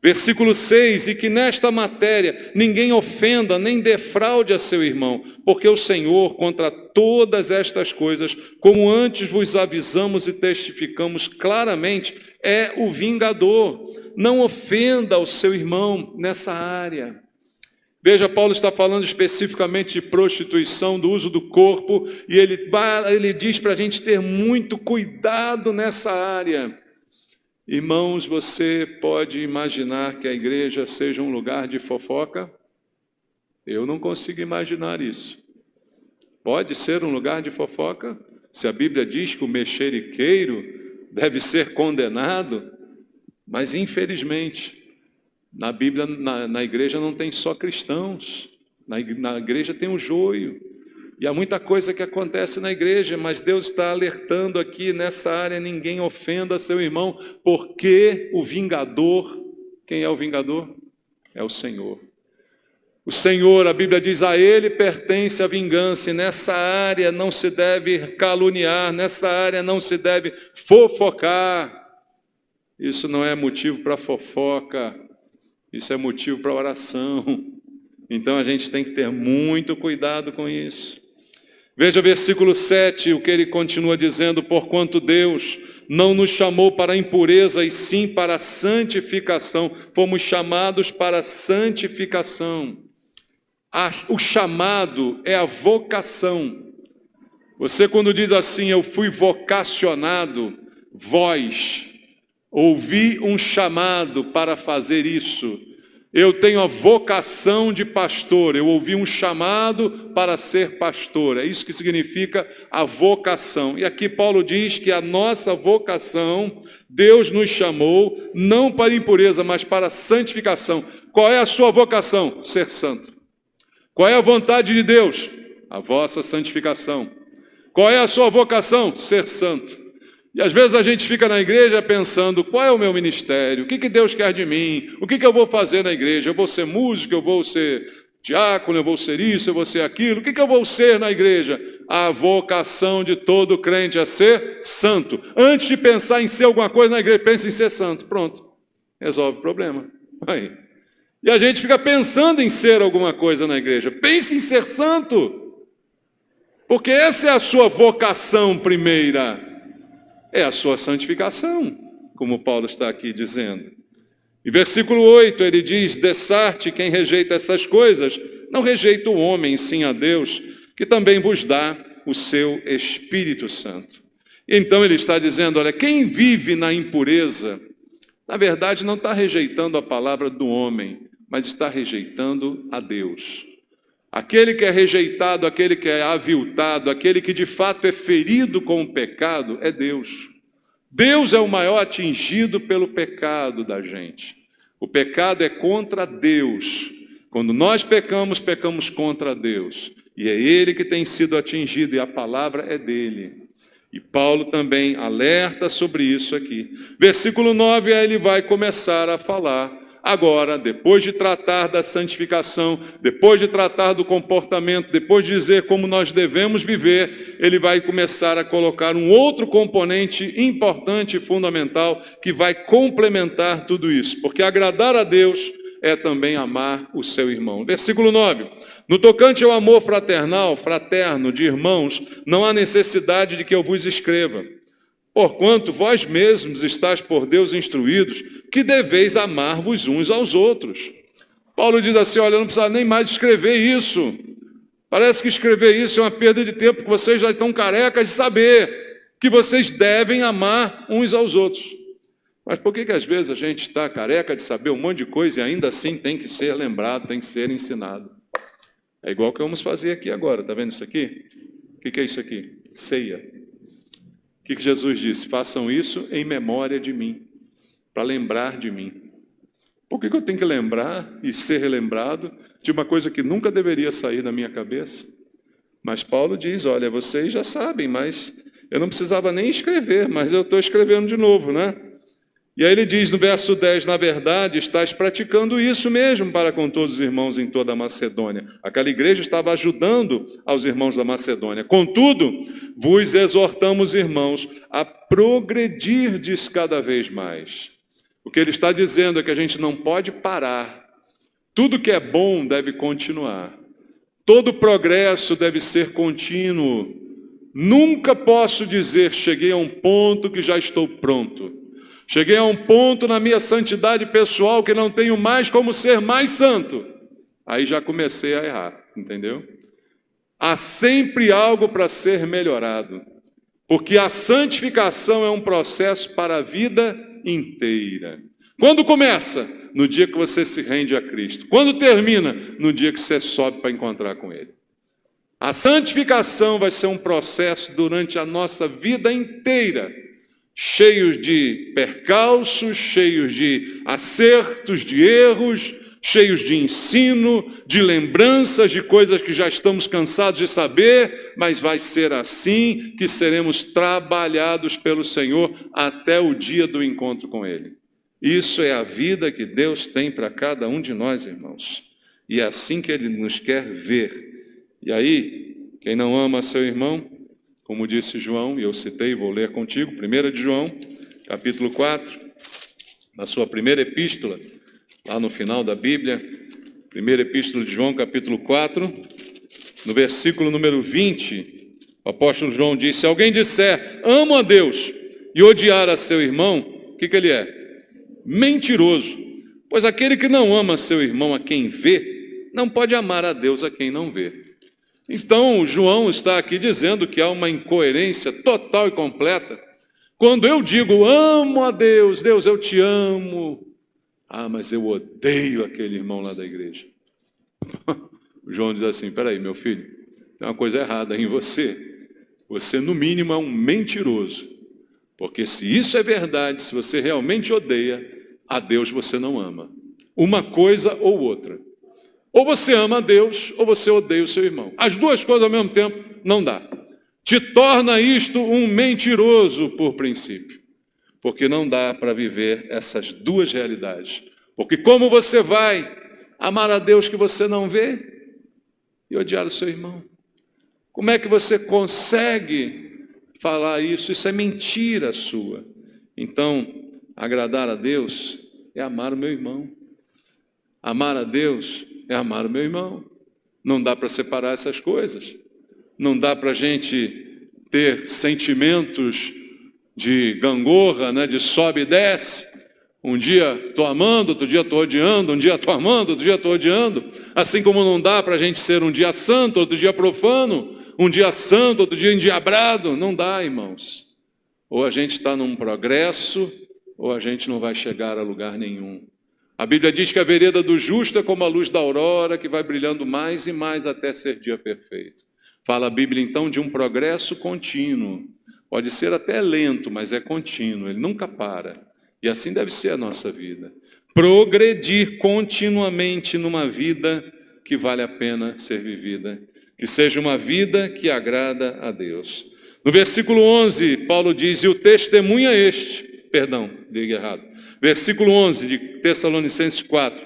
Versículo 6, e que nesta matéria ninguém ofenda nem defraude a seu irmão, porque o Senhor, contra todas estas coisas, como antes vos avisamos e testificamos claramente, é o vingador. Não ofenda o seu irmão nessa área. Veja, Paulo está falando especificamente de prostituição, do uso do corpo, e ele diz para a gente ter muito cuidado nessa área. Irmãos, você pode imaginar que a igreja seja um lugar de fofoca? Eu não consigo imaginar isso. Pode ser um lugar de fofoca? Se a Bíblia diz que o mexeriqueiro deve ser condenado, mas infelizmente, na Bíblia, na igreja não tem só cristãos, na igreja tem o joio. E há muita coisa que acontece na igreja, mas Deus está alertando aqui nessa área, ninguém ofenda seu irmão, porque o vingador, quem é o vingador? É o Senhor. O Senhor, a Bíblia diz, a Ele pertence a vingança, e nessa área não se deve caluniar, nessa área não se deve fofocar. Isso não é motivo para fofoca, isso é motivo para oração. Então a gente tem que ter muito cuidado com isso. Veja o versículo 7, o que ele continua dizendo: porquanto Deus não nos chamou para a impureza, e sim para a santificação. Fomos chamados para a santificação. O chamado é a vocação. Você, quando diz assim, eu fui vocacionado, ouvi um chamado para fazer isso. Eu tenho a vocação de pastor, eu ouvi um chamado para ser pastor. É isso que significa a vocação. E aqui Paulo diz que a nossa vocação, Deus nos chamou, não para impureza, mas para santificação. Qual é a sua vocação? Ser santo. Qual é a vontade de Deus? A vossa santificação. Qual é a sua vocação? Ser santo. E às vezes a gente fica na igreja pensando, qual é o meu ministério? O que Deus quer de mim? O que eu vou fazer na igreja? Eu vou ser músico, eu vou ser diácono, eu vou ser isso, eu vou ser aquilo. O que eu vou ser na igreja? A vocação de todo crente é ser santo. Antes de pensar em ser alguma coisa na igreja, pense em ser santo. Pronto, resolve o problema. Aí. E a gente fica pensando em ser alguma coisa na igreja. Pense em ser santo. Porque essa é a sua vocação primeira. É a sua santificação, como Paulo está aqui dizendo. Em versículo 8 ele diz, dessarte quem rejeita essas coisas, não rejeita o homem, sim a Deus, que também vos dá o seu Espírito Santo. Então ele está dizendo, olha, quem vive na impureza, na verdade não está rejeitando a palavra do homem, mas está rejeitando a Deus. Aquele que é rejeitado, aquele que é aviltado, aquele que de fato é ferido com o pecado, é Deus. Deus é o maior atingido pelo pecado da gente. O pecado é contra Deus. Quando nós pecamos, pecamos contra Deus. E é Ele que tem sido atingido, e a palavra é dele. E Paulo também alerta sobre isso aqui. Versículo 9, aí ele vai começar a falar. Agora, depois de tratar da santificação, depois de tratar do comportamento, depois de dizer como nós devemos viver, ele vai começar a colocar um outro componente importante e fundamental que vai complementar tudo isso. Porque agradar a Deus é também amar o seu irmão. Versículo 9. No tocante ao amor fraterno de irmãos, não há necessidade de que eu vos escreva. Porquanto vós mesmos estáis por Deus instruídos, que deveis amar-vos uns aos outros. Paulo diz assim, olha, eu não preciso nem mais escrever isso. Parece que escrever isso é uma perda de tempo, porque vocês já estão carecas de saber que vocês devem amar uns aos outros. Mas por que às vezes a gente está careca de saber um monte de coisa e ainda assim tem que ser lembrado, tem que ser ensinado? É igual que vamos fazer aqui agora, está vendo isso aqui? O que é isso aqui? Ceia. O que Jesus disse? Façam isso em memória de mim, para lembrar de mim. Por que eu tenho que lembrar e ser relembrado de uma coisa que nunca deveria sair da minha cabeça? Mas Paulo diz, olha, vocês já sabem, mas eu não precisava nem escrever, mas eu estou escrevendo de novo, né? E aí ele diz no verso 10, na verdade, estás praticando isso mesmo para com todos os irmãos em toda a Macedônia. Aquela igreja estava ajudando aos irmãos da Macedônia. Contudo, vos exortamos, irmãos, a progredirdes cada vez mais. O que ele está dizendo é que a gente não pode parar. Tudo que é bom deve continuar. Todo progresso deve ser contínuo. Nunca posso dizer, cheguei a um ponto que já estou pronto. Cheguei a um ponto na minha santidade pessoal que não tenho mais como ser mais santo. Aí já comecei a errar, entendeu? Há sempre algo para ser melhorado. Porque a santificação é um processo para a vida inteira. Quando começa? No dia que você se rende a Cristo. Quando termina? No dia que você sobe para encontrar com Ele. A santificação vai ser um processo durante a nossa vida inteira. Cheios de percalços, cheios de acertos, de erros, cheios de ensino, de lembranças, de coisas que já estamos cansados de saber, mas vai ser assim que seremos trabalhados pelo Senhor até o dia do encontro com Ele. Isso é a vida que Deus tem para cada um de nós, irmãos. E é assim que Ele nos quer ver. E aí, quem não ama seu irmão, como disse João, e eu citei, vou ler contigo, 1 de João, capítulo 4, na sua primeira epístola, lá no final da Bíblia, primeira epístola de João, capítulo 4, no versículo número 20, o apóstolo João disse: se alguém disser, amo a Deus, e odiar a seu irmão, o que ele é? Mentiroso. Pois aquele que não ama seu irmão a quem vê, não pode amar a Deus a quem não vê. Então, João está aqui dizendo que há uma incoerência total e completa. Quando eu digo, amo a Deus, Deus, eu te amo. Ah, mas eu odeio aquele irmão lá da igreja. O João diz assim, peraí, meu filho, tem uma coisa errada em você. Você, no mínimo, é um mentiroso. Porque se isso é verdade, se você realmente odeia, a Deus você não ama. Uma coisa ou outra. Ou você ama a Deus, ou você odeia o seu irmão. As duas coisas ao mesmo tempo não dá. Te torna isto um mentiroso por princípio. Porque não dá para viver essas duas realidades. Porque como você vai amar a Deus que você não vê e odiar o seu irmão? Como é que você consegue falar isso? Isso é mentira sua. Então, agradar a Deus é amar o meu irmão. Amar a Deus é amar o meu irmão. Não dá para separar essas coisas. Não dá para a gente ter sentimentos de gangorra, né, de sobe e desce. Um dia estou amando, outro dia estou odiando, um dia estou amando, outro dia estou odiando. Assim como não dá para a gente ser um dia santo, outro dia profano, um dia santo, outro dia endiabrado. Não dá, irmãos. Ou a gente está num progresso, ou a gente não vai chegar a lugar nenhum. A Bíblia diz que a vereda do justo é como a luz da aurora, que vai brilhando mais e mais até ser dia perfeito. Fala a Bíblia, então, de um progresso contínuo. Pode ser até lento, mas é contínuo, ele nunca para. E assim deve ser a nossa vida. Progredir continuamente numa vida que vale a pena ser vivida. Que seja uma vida que agrada a Deus. No versículo 11, Paulo diz, e o testemunho é este. Perdão, diga errado. Versículo 11 de Tessalonicenses 4.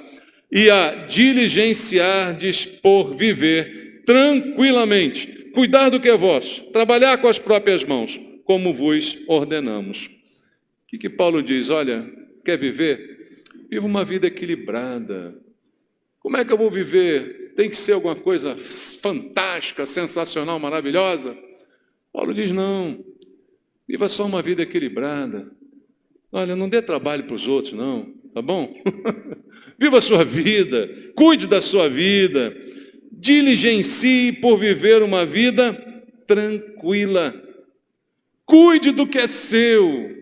E a diligenciardes por viver tranquilamente, cuidar do que é vosso, trabalhar com as próprias mãos, como vos ordenamos. O que Paulo diz? Olha, quer viver? Viva uma vida equilibrada. Como é que eu vou viver? Tem que ser alguma coisa fantástica, sensacional, maravilhosa? Paulo diz, não. Viva só uma vida equilibrada. Olha, não dê trabalho para os outros, não. Tá bom? Viva a sua vida. Cuide da sua vida. Diligencie por viver uma vida tranquila. Cuide do que é seu.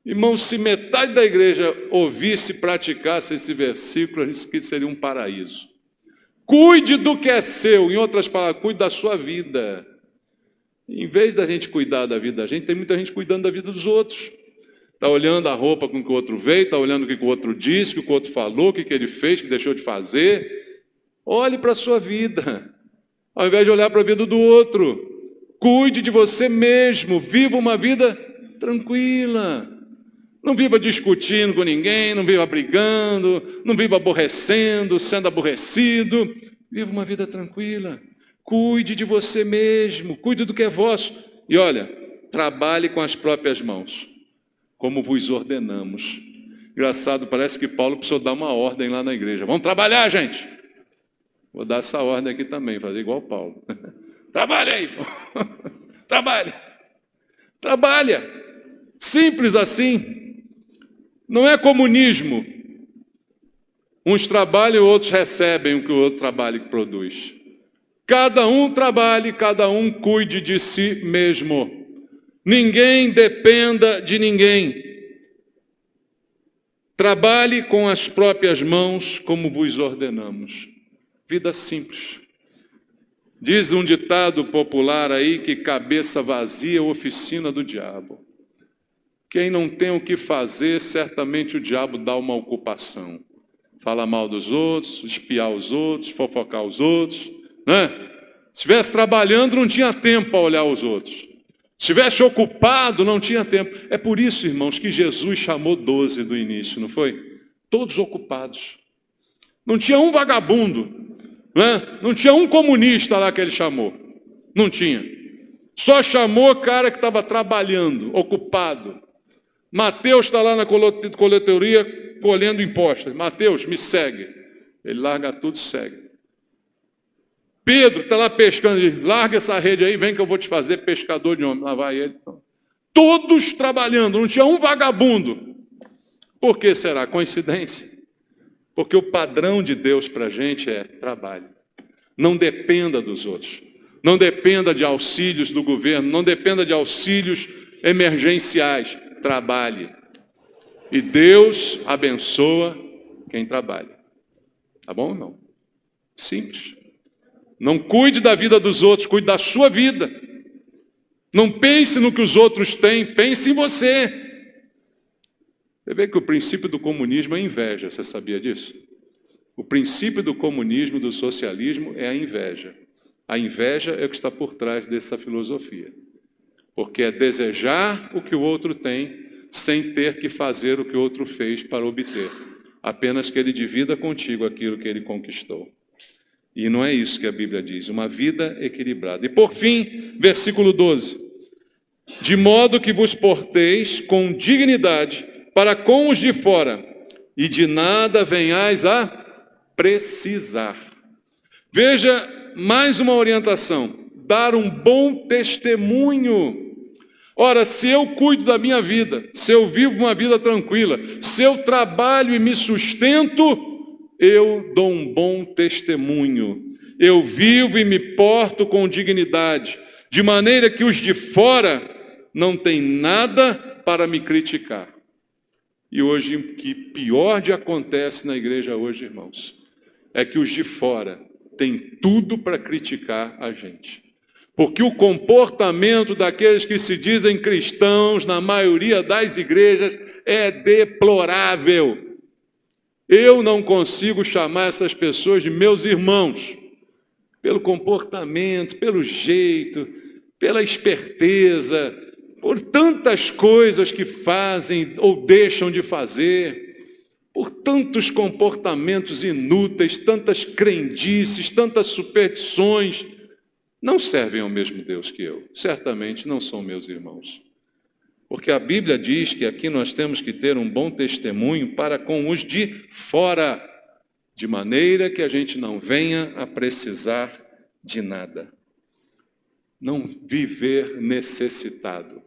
Irmão, se metade da igreja ouvisse e praticasse esse versículo, isso aqui seria um paraíso. Cuide do que é seu. Em outras palavras, cuide da sua vida. Em vez da gente cuidar da vida da gente, tem muita gente cuidando da vida dos outros. Está olhando a roupa com que o outro veio, está olhando o que o outro disse, o que o outro falou, o que ele fez, o que deixou de fazer. Olhe para a sua vida, ao invés de olhar para a vida do outro. Cuide de você mesmo, viva uma vida tranquila. Não viva discutindo com ninguém, não viva brigando, não viva aborrecendo, sendo aborrecido. Viva uma vida tranquila. Cuide de você mesmo, cuide do que é vosso. E olha, trabalhe com as próprias mãos, como vos ordenamos. Engraçado, parece que Paulo precisou dar uma ordem lá na igreja. Vamos trabalhar, gente! Vou dar essa ordem aqui também, fazer igual Paulo. Trabalha aí! Trabalha! Trabalha! Simples assim. Não é comunismo. Uns trabalham e outros recebem o que o outro trabalha e produz. Cada um trabalhe, cada um cuide de si mesmo. Ninguém dependa de ninguém. Trabalhe com as próprias mãos, como vos ordenamos. Vida simples. Diz um ditado popular aí que cabeça vazia é oficina do diabo. Quem não tem o que fazer, certamente o diabo dá uma ocupação. falar mal dos outros, espiar os outros, fofocar os outros, né? Se estivesse trabalhando, não tinha tempo para olhar os outros. Se estivesse ocupado, não tinha tempo. É por isso, irmãos, que Jesus chamou 12 do início, não foi? Todos ocupados. Não tinha um vagabundo, né? Não tinha um comunista lá que ele chamou. Não tinha. Só chamou o cara que estava trabalhando, ocupado. Mateus está lá na coletoria colhendo impostos. Mateus, me segue. Ele larga tudo e segue. Pedro está lá pescando. Diz, larga essa rede aí, vem que eu vou te fazer pescador de homem. Lá vai ele. Todos trabalhando, não tinha um vagabundo. Por que será? Coincidência? Porque o padrão de Deus para a gente é trabalho. Não dependa dos outros. Não dependa de auxílios do governo. Não dependa de auxílios emergenciais. Trabalhe. E Deus abençoa quem trabalha. Tá bom ou não? Simples. Não cuide da vida dos outros, cuide da sua vida. Não pense no que os outros têm, pense em você. Você vê que o princípio do comunismo é inveja, você sabia disso? O princípio do comunismo e do socialismo é a inveja. A inveja é o que está por trás dessa filosofia. Porque é desejar o que o outro tem, sem ter que fazer o que o outro fez para obter. Apenas que ele divida contigo aquilo que ele conquistou. E não é isso que a Bíblia diz, uma vida equilibrada. E por fim, versículo 12. De modo que vos porteis com dignidade para com os de fora, e de nada venhais a precisar. Veja, mais uma orientação. Dar um bom testemunho. Ora, se eu cuido da minha vida, se eu vivo uma vida tranquila, se eu trabalho e me sustento, eu dou um bom testemunho. Eu vivo e me porto com dignidade, de maneira que os de fora não têm nada para me criticar. E hoje, o que pior de acontece na igreja hoje, irmãos, é que os de fora têm tudo para criticar a gente. Porque o comportamento daqueles que se dizem cristãos, na maioria das igrejas, é deplorável. Eu não consigo chamar essas pessoas de meus irmãos, pelo comportamento, pelo jeito, pela esperteza, por tantas coisas que fazem ou deixam de fazer, por tantos comportamentos inúteis, tantas crendices, tantas superstições. Não servem ao mesmo Deus que eu, certamente não são meus irmãos. Porque a Bíblia diz que aqui nós temos que ter um bom testemunho para com os de fora, de maneira que a gente não venha a precisar de nada. Não viver necessitado.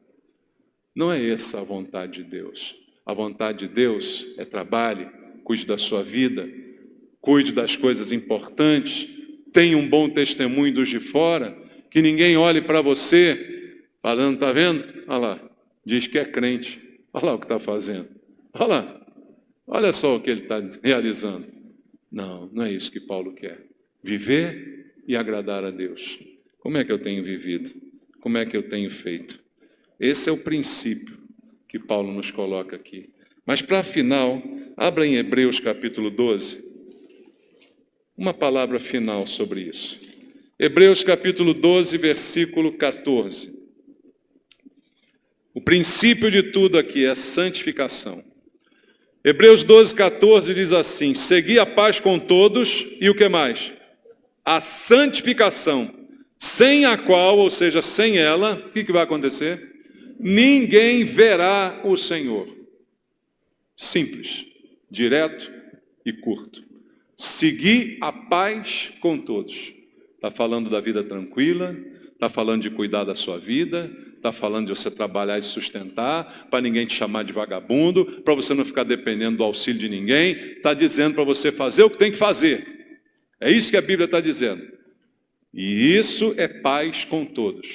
Não é essa a vontade de Deus. A vontade de Deus é trabalhe, cuide da sua vida, cuide das coisas importantes, tenha um bom testemunho dos de fora, que ninguém olhe para você falando, está vendo? Olha lá. Diz que é crente. Olha lá o que está fazendo. Olha lá. Olha só o que ele está realizando. Não, não é isso que Paulo quer. Viver e agradar a Deus. Como é que eu tenho vivido? Como é que eu tenho feito? Esse é o princípio que Paulo nos coloca aqui. Mas para final, abra em Hebreus capítulo 12. Uma palavra final sobre isso. Hebreus capítulo 12, versículo 14. O princípio de tudo aqui é a santificação. Hebreus 12, 14 diz assim, segui a paz com todos e o que mais? A santificação, sem a qual, ou seja, sem ela, o que vai acontecer? Ninguém verá o Senhor. Simples, direto e curto. Seguir a paz com todos. Está falando da vida tranquila, está falando de cuidar da sua vida, está falando de você trabalhar e sustentar, para ninguém te chamar de vagabundo, para você não ficar dependendo do auxílio de ninguém, está dizendo para você fazer o que tem que fazer. É isso que a Bíblia está dizendo. E isso é paz com todos.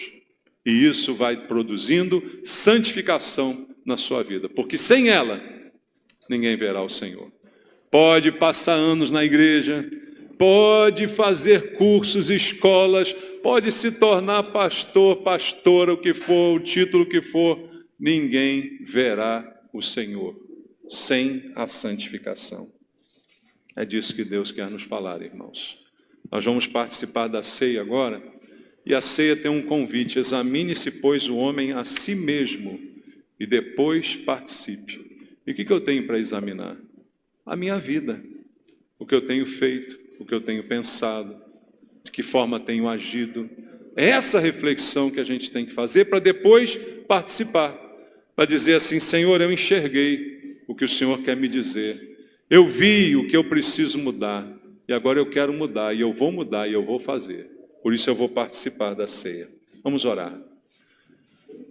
E isso vai produzindo santificação na sua vida, porque sem ela, ninguém verá o Senhor. Pode passar anos na igreja, pode fazer cursos, escolas, pode se tornar pastor, pastora, o que for, o título que for, ninguém verá o Senhor sem a santificação. É disso que Deus quer nos falar, irmãos. Nós vamos participar da ceia agora, e a ceia tem um convite: examine-se, pois, o homem a si mesmo, e depois participe. E o que eu tenho para examinar? A minha vida, o que eu tenho feito, o que eu tenho pensado, de que forma tenho agido. É essa reflexão que a gente tem que fazer para depois participar, para dizer assim: Senhor, eu enxerguei o que o Senhor quer me dizer, eu vi o que eu preciso mudar, e agora eu quero mudar, e eu vou mudar, e eu vou fazer. Por isso eu vou participar da ceia. Vamos orar.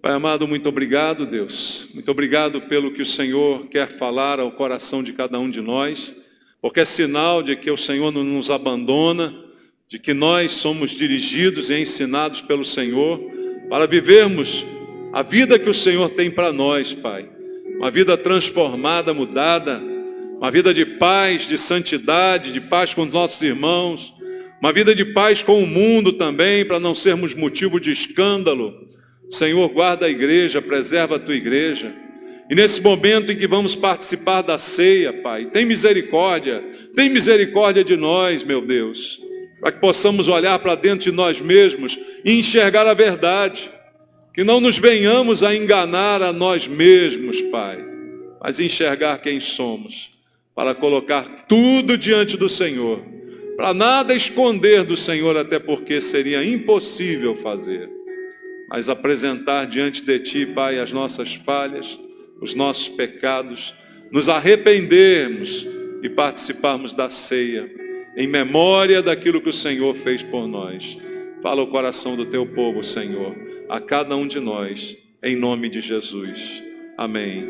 Pai amado, muito obrigado, Deus. Muito obrigado pelo que o Senhor quer falar ao coração de cada um de nós, porque é sinal de que o Senhor não nos abandona, de que nós somos dirigidos e ensinados pelo Senhor para vivermos a vida que o Senhor tem para nós, Pai. Uma vida transformada, mudada, uma vida de paz, de santidade, de paz com os nossos irmãos, uma vida de paz com o mundo também, para não sermos motivo de escândalo. Senhor, guarda a igreja, preserva a tua igreja. E nesse momento em que vamos participar da ceia, Pai, tem misericórdia de nós, meu Deus, para que possamos olhar para dentro de nós mesmos e enxergar a verdade, que não nos venhamos a enganar a nós mesmos, Pai, mas enxergar quem somos, para colocar tudo diante do Senhor, para nada esconder do Senhor, até porque seria impossível fazer, mas apresentar diante de Ti, Pai, as nossas falhas, os nossos pecados, nos arrependermos e participarmos da ceia, em memória daquilo que o Senhor fez por nós. Fala o coração do Teu povo, Senhor, a cada um de nós, em nome de Jesus. Amém.